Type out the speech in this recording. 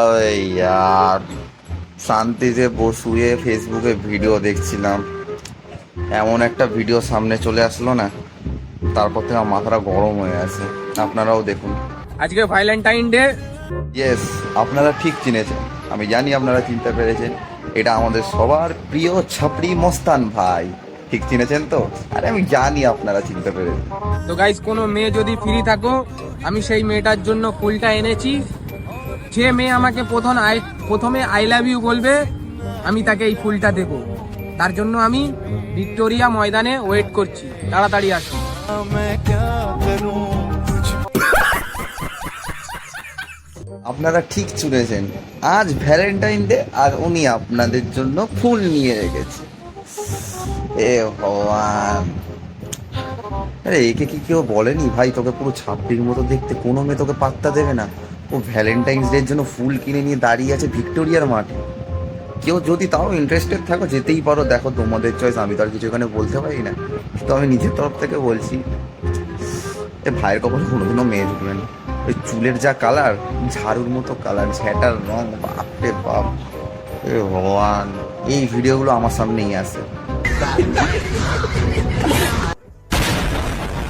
ওই यार শান্তিতে বসুয়ে ফেসবুকে ভিডিও দেখছিলাম, এমন একটা ভিডিও সামনে চলে আসলো না, তারপর থেকে আমার মাথাটা গরম হয়ে আছে। আপনারাও দেখুন। আজকে ভ্যালেন্টাইন ডে। ইয়েস, আপনারা ঠিক চিনেছেন, আমি জানি আপনারা চিনতে পেরেছেন। এটা আমাদের সবার প্রিয় ছাপড়ি মস্তান ভাই। ঠিক চিনেছেন তো? আরে আমি জানি আপনারা চিনতে পেরেছেন। তো গাইজ, কোনো মেয়ে যদি ফ্রি থাকো, আমি সেই মেয়েটার জন্য ফুলটা এনেছি। যে মেয়ে আমাকে প্রথমে আই লাভ ইউ বলবে, আমি তাকে এই ফুলটা দেবো। তার জন্য আমি ভিক্টোরিয়া ময়দানে ওয়েট করছি, তাড়াতাড়ি আসুন। আপনারা ঠিক শুনেছেন, আজ ভ্যালেন্টাইন ডে আর উনি আপনাদের জন্য ফুল নিয়ে রেখেছে। এ ভগবান! আরে একে কি কেউ বলেনি ভাই তোকে পুরো ছাপড়ির মতো দেখতে, কোনো মেয়ে তোকে পাত্তা দেবে না? ও ভ্যালেন্টাইন্স ডের জন্য ফুল কিনে নিয়ে দাঁড়িয়ে আছে ভিক্টোরিয়ার মাঠে। কেউ যদি তাও ইন্টারেস্টেড থাকো যেতেই পারো, দেখো তোমাদের চয়েস, আমি তো আর কিছু এখানে বলতে পারি না। তো আমি নিজের তরফ থেকে বলছি, এ ভাইয়ের কপালে কোনোদিনও মেয়ে ঢুকবে না। ওই চুলের যা কালার, ঝাড়ুর মতো কালার, ঝ্যাটার রং, বাপরে বাপ! এ ভগবান, এই ভিডিওগুলো আমার সামনেই আসে।